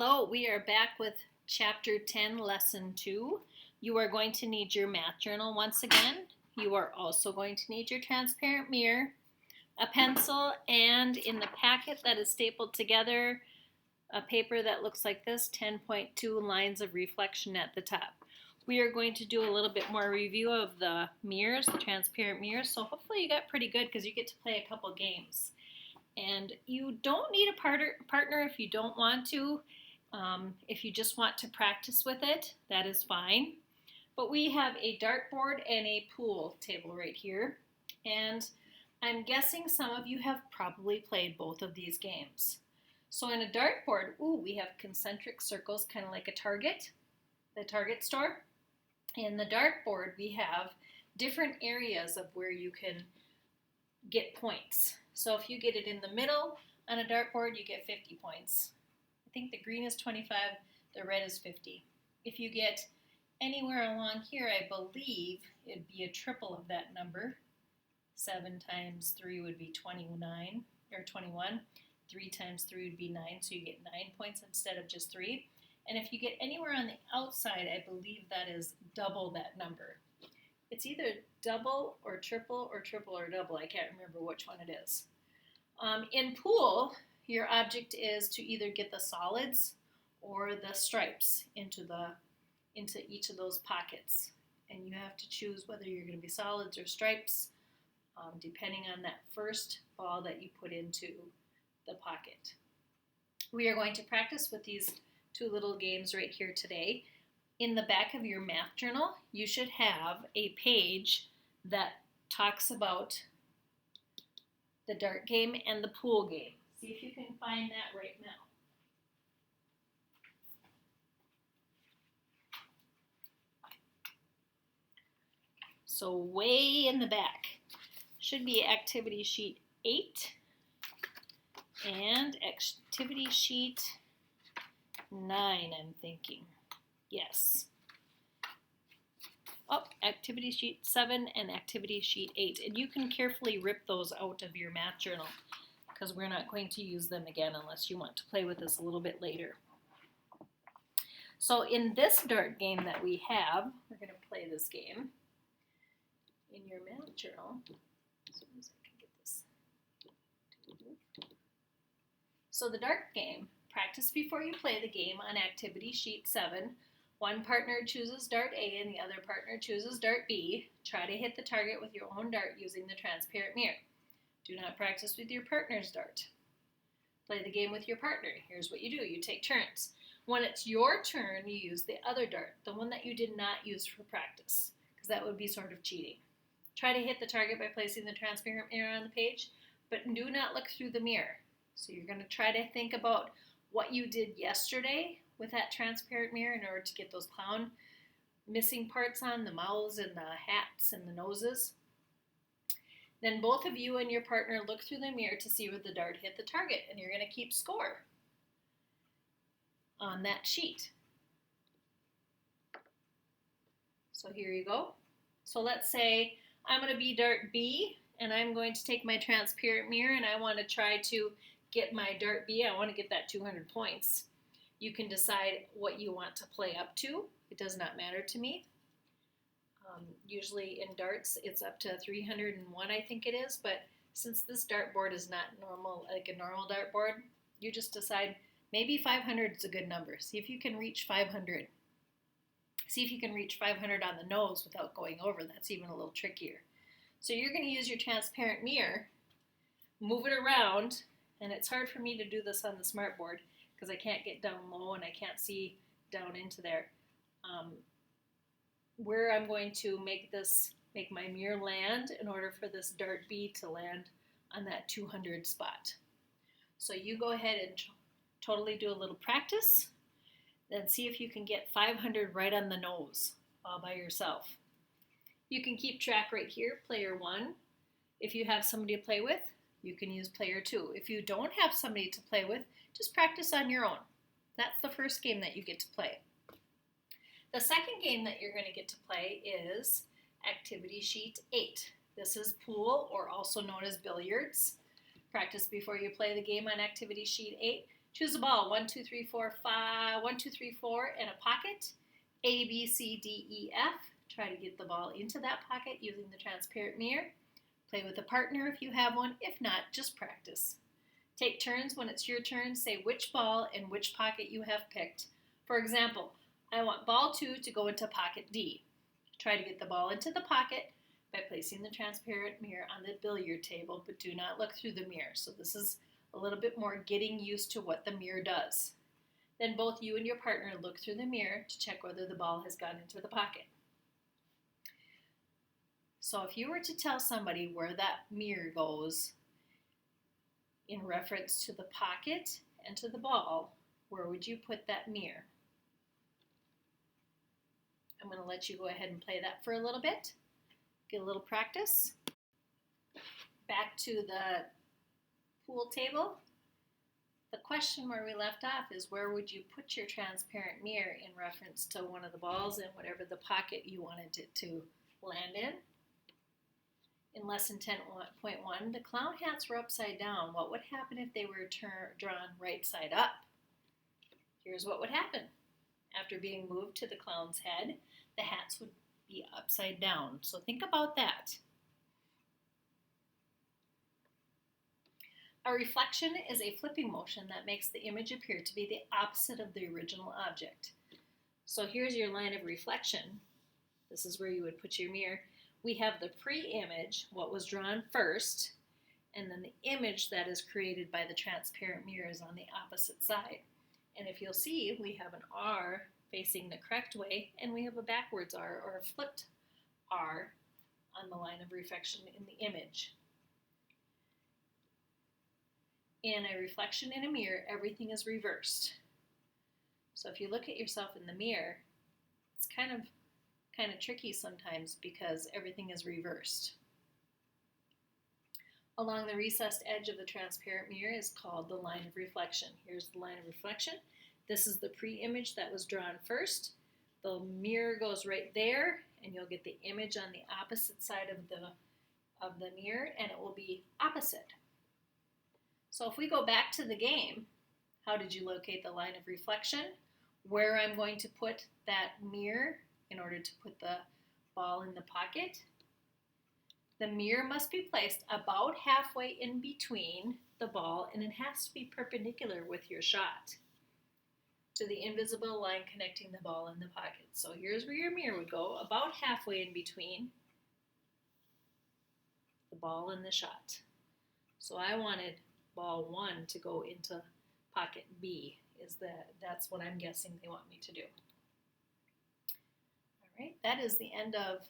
Hello, we are back with Chapter 10, Lesson 2. You are going to need your math journal once again. You are also going to need your transparent mirror, a pencil, and in the packet that is stapled together, a paper that looks like this, 10.2 lines of reflection at the top. We are going to do a little bit more review of the mirrors, the transparent mirrors, so hopefully you got pretty good because you get to play a couple games. And you don't need a partner if you don't want to. If you just want to practice with it, that is fine. But we have a dartboard and a pool table right here. And I'm guessing some of you have probably played both of these games. So in a dartboard, we have concentric circles, kind of like a Target, the Target store. In the dartboard, we have different areas of where you can get points. So if you get it in the middle on a dartboard, you get 50 points. I think the green is 25, the red is 50. If you get anywhere along here, I believe it'd be a triple of that number. 7 times 3 would be 29, or 21. 3 times 3 would be 9, so you get 9 points instead of just 3. And if you get anywhere on the outside, I believe that is double that number. It's either double or triple or triple or double. I can't remember which one it is. In pool, your object is to either get the solids or the stripes into each of those pockets. And you have to choose whether you're going to be solids or stripes, depending on that first ball that you put into the pocket. We are going to practice with these two little games right here today. In the back of your math journal, you should have a page that talks about the dart game and the pool game. See if you can find that right now. So way in the back should be activity sheet 8 and activity sheet 9, I'm thinking. Yes. Oh, activity sheet 7 and activity sheet 8. And you can carefully rip those out of your math journal because we're not going to use them again unless you want to play with this a little bit later. So in this dart game that we have, we're going to play this game in your math journal. As soon as I can get this. So the dart game, practice before you play the game on activity sheet 7. One partner chooses dart A and the other partner chooses dart B. Try to hit the target with your own dart using the transparent mirror. Do not practice with your partner's dart. Play the game with your partner. Here's what you do. You take turns. When it's your turn, you use the other dart, the one that you did not use for practice, because that would be sort of cheating. Try to hit the target by placing the transparent mirror on the page, but do not look through the mirror. So you're going to try to think about what you did yesterday with that transparent mirror in order to get those clown missing parts on, the mouths and the hats and the noses. Then both of you and your partner look through the mirror to see where the dart hit the target, and you're going to keep score on that sheet. So here you go. So let's say I'm going to be dart B, and I'm going to take my transparent mirror, and I want to try to get my dart B. I want to get that 200 points. You can decide what you want to play up to. It does not matter to me. Usually in darts, it's up to 301, I think it is. But since this dartboard is not normal, like a normal dartboard, you just decide maybe 500 is a good number. See if you can reach 500. See if you can reach 500 on the nose without going over. That's even a little trickier. So you're going to use your transparent mirror, move it around, and it's hard for me to do this on the smart board because I can't get down low and I can't see down into there. Where I'm going to make my mirror land in order for this dart B to land on that 200 spot. So you go ahead and totally do a little practice, then see if you can get 500 right on the nose all by yourself. You can keep track right here, player 1. If you have somebody to play with, you can use player 2. If you don't have somebody to play with, just practice on your own. That's the first game that you get to play. The second game that you're going to get to play is activity sheet 8. This is pool, or also known as billiards. Practice before you play the game on activity sheet 8. Choose a ball, 1, 2, 3, 4, 5, 1, 2, 3, 4 in a pocket, A, B, C, D, E, F. Try to get the ball into that pocket using the transparent mirror. Play with a partner if you have one. If not, just practice. Take turns. When it's your turn, say which ball and which pocket you have picked. For example, I want ball 2 to go into pocket D. Try to get the ball into the pocket by placing the transparent mirror on the billiard table, but do not look through the mirror. So this is a little bit more getting used to what the mirror does. Then both you and your partner look through the mirror to check whether the ball has gone into the pocket. So if you were to tell somebody where that mirror goes in reference to the pocket and to the ball, where would you put that mirror? I'm going to let you go ahead and play that for a little bit. Get a little practice. Back to the pool table. The question where we left off is where would you put your transparent mirror in reference to one of the balls in whatever the pocket you wanted it to land in. In lesson 10.1, the clown hats were upside down. What would happen if they were drawn right side up? Here's what would happen. After being moved to the clown's head, the hats would be upside down. So think about that. A reflection is a flipping motion that makes the image appear to be the opposite of the original object. So here's your line of reflection. This is where you would put your mirror. We have the pre-image, what was drawn first, and then the image that is created by the transparent mirror is on the opposite side. And if you'll see, we have an R facing the correct way, and we have a backwards R or a flipped R on the line of reflection in the image. In a reflection in a mirror, everything is reversed. So if you look at yourself in the mirror, it's kind of tricky sometimes because everything is reversed. Along the recessed edge of the transparent mirror is called the line of reflection. Here's the line of reflection. This is the pre-image that was drawn first. The mirror goes right there, and you'll get the image on the opposite side of the mirror, and it will be opposite. So if we go back to the game, how did you locate the line of reflection? Where I'm going to put that mirror in order to put the ball in the pocket. The mirror must be placed about halfway in between the ball, and it has to be perpendicular with your shot to the invisible line connecting the ball and the pocket. So here's where your mirror would go, about halfway in between the ball and the shot. So I wanted ball 1 to go into pocket B. That's what I'm guessing they want me to do. All right, that is the end of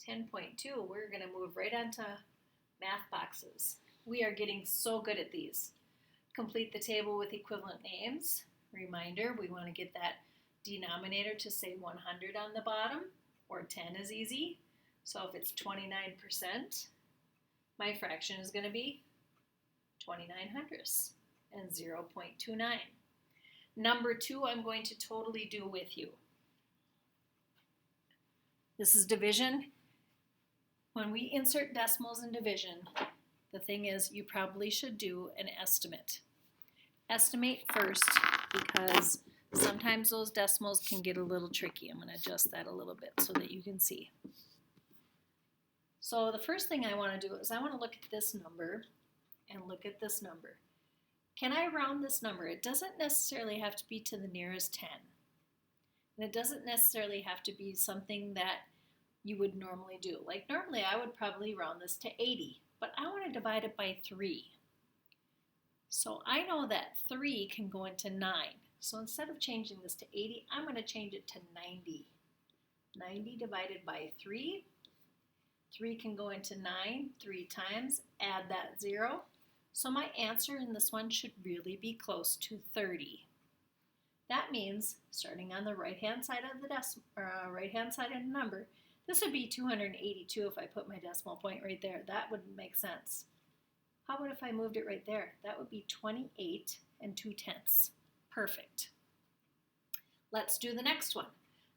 10.2. We're going to move right on to math boxes. We are getting so good at these. Complete the table with equivalent names. Reminder, we want to get that denominator to say 100 on the bottom, or 10 is easy. So if it's 29%, my fraction is going to be 29 hundredths and 0.29. Number 2, I'm going to totally do with you. This is division. When we insert decimals in division, the thing is you probably should do an estimate. Estimate first because sometimes those decimals can get a little tricky. I'm going to adjust that a little bit so that you can see. So the first thing I want to do is I want to look at this number and look at this number. Can I round this number? It doesn't necessarily have to be to the nearest 10. And it doesn't necessarily have to be something that you would normally do. Like normally I would probably round this to 80, but I want to divide it by 3. So I know that 3 can go into 9. So instead of changing this to 80, I'm going to change it to 90. 90 divided by 3. 3 can go into 9 3 times. Add that 0. So my answer in this one should really be close to 30. That means starting on the right-hand side of the right-hand side of the number, this would be 282 if I put my decimal point right there. That wouldn't make sense. How about if I moved it right there? That would be 28 2/10. Perfect. Let's do the next one.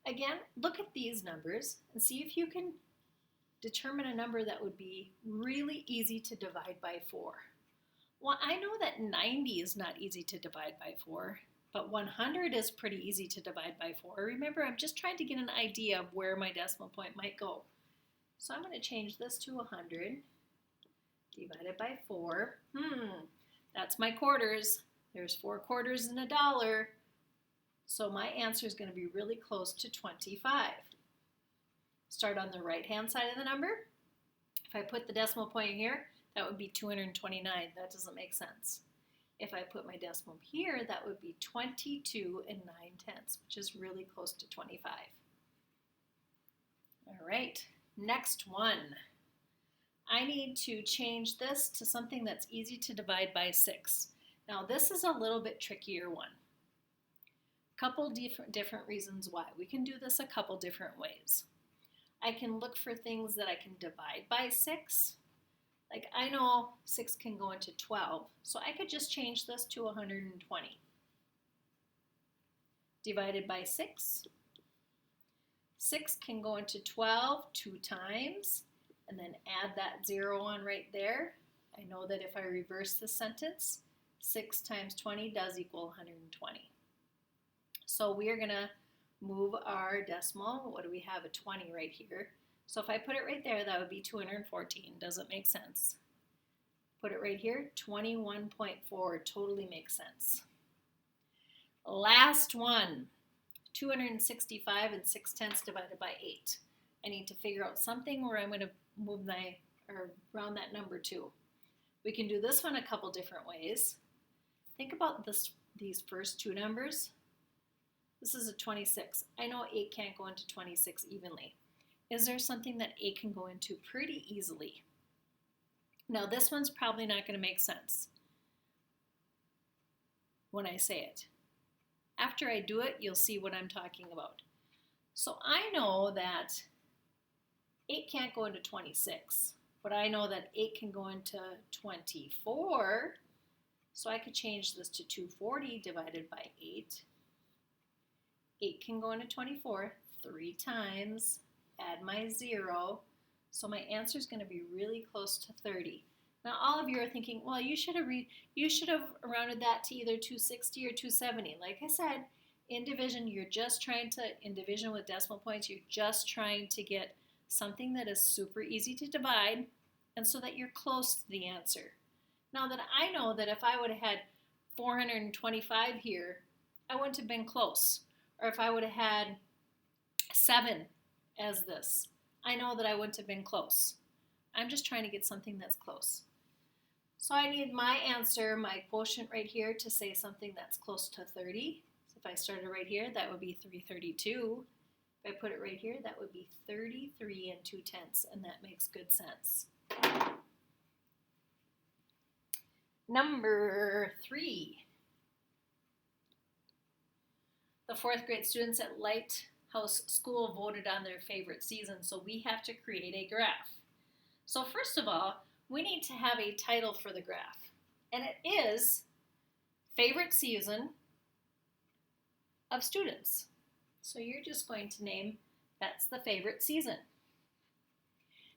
Again, look at these numbers and see if you can determine a number that would be really easy to divide by 4. Well, I know that 90 is not easy to divide by 4, but 100 is pretty easy to divide by 4. Remember, I'm just trying to get an idea of where my decimal point might go. So I'm going to change this to 100 divided by 4. That's my quarters. There's 4 quarters in a dollar. So my answer is going to be really close to 25. Start on the right-hand side of the number. If I put the decimal point here, that would be 229. That doesn't make sense. If I put my decimal here, that would be 22 and 9/10, which is really close to 25. All right, next one. I need to change this to something that's easy to divide by 6. Now this is a little bit trickier one. Couple different reasons why. We can do this a couple different ways. I can look for things that I can divide by 6. Like I know 6 can go into 12, so I could just change this to 120. Divided by 6. 6 can go into 12 2 times, and then add that 0 on right there. I know that if I reverse the sentence, 6 times 20 does equal 120. So we are going to move our decimal. What do we have? A 20 right here. So if I put it right there, that would be 214. Doesn't make sense. Put it right here, 21.4. Totally makes sense. Last one, 265 and 6/10 divided by 8. I need to figure out something where I'm going to move round that number to. We can do this one a couple different ways. Think about these first two numbers. This is a 26. I know 8 can't go into 26 evenly. Is there something that 8 can go into pretty easily? Now this one's probably not going to make sense when I say it. After I do it, you'll see what I'm talking about. So I know that 8 can't go into 26, but I know that 8 can go into 24. So I could change this to 240 divided by 8. 8 can go into 24 3 times, add my 0, so my answer is going to be really close to 30. Now all of you are thinking, well, you should have rounded that to either 260 or 270. Like I said, in division with decimal points, you're just trying to get something that is super easy to divide and so that you're close to the answer. Now that I know that if I would have had 425 here, I wouldn't have been close. Or if I would have had 7 as this, I know that I wouldn't have been close. I'm just trying to get something that's close. So I need my answer, my quotient right here, to say something that's close to 30. So if I started right here, that would be 332. If I put it right here, that would be 33 and 2/10, and that makes good sense. Number 3. The 4th grade students at Lighthouse School voted on their favorite season, so we have to create a graph. So first of all, we need to have a title for the graph, and it is Favorite Season of Students. So you're just going to name that's the favorite season.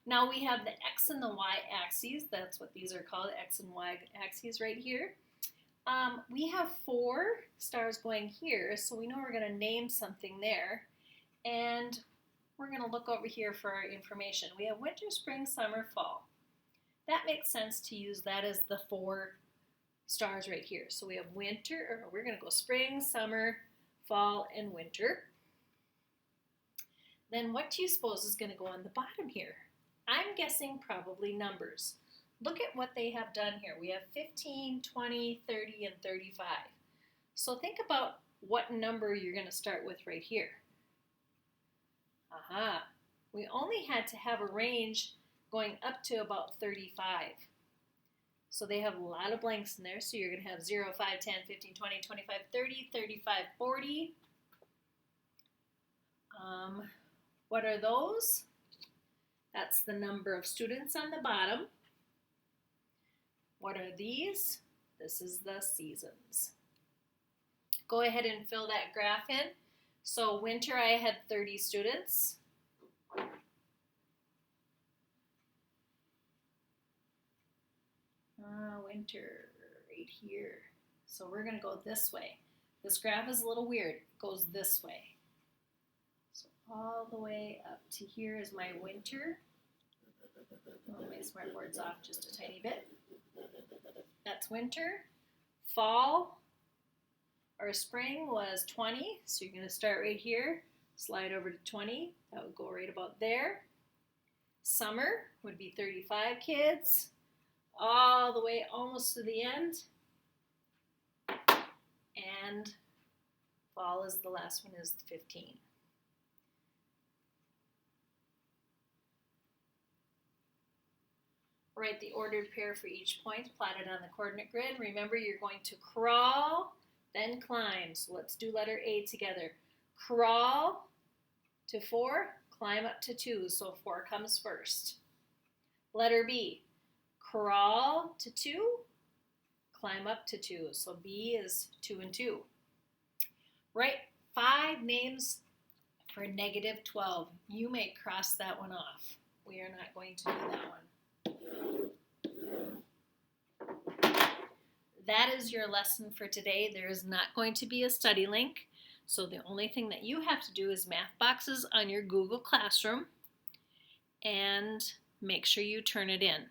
Now we have the X and the Y axes. That's what these are called, X and Y axes right here. We have 4 stars going here, so we know we're going to name something there. And we're going to look over here for our information. We have winter, spring, summer, fall. That makes sense to use that as the 4 stars right here. So we have winter, or we're going to go spring, summer, fall, and winter. Then what do you suppose is going to go on the bottom here? I'm guessing probably numbers. Look at what they have done here. We have 15, 20, 30, and 35. So think about what number you're going to start with right here. Aha, we only had to have a range going up to about 35. So they have a lot of blanks in there. So you're going to have 0, 5, 10, 15, 20, 25, 30, 35, 40. What are those? That's the number of students on the bottom. What are these? This is the seasons. Go ahead and fill that graph in. So winter, I had 30 students. Winter. right here. So we're going to go this way. This graph is a little weird. It goes this way. So all the way up to here is my winter. Oh, my smartboard's off just a tiny bit. That's winter. Fall or spring was 20. So you're going to start right here, slide over to 20. That would go right about there. Summer would be 35 kids, all the way almost to the end. And fall is the last one, is 15. Write the ordered pair for each point plotted on the coordinate grid. Remember, you're going to crawl, then climb. So let's do letter A together. Crawl to 4, climb up to 2. So 4 comes first. Letter B. Crawl to 2, climb up to 2. So B is 2 and 2. Write 5 names for -12. You may cross that one off. We are not going to do that one. That is your lesson for today. There is not going to be a study link. So the only thing that you have to do is math boxes on your Google Classroom and make sure you turn it in.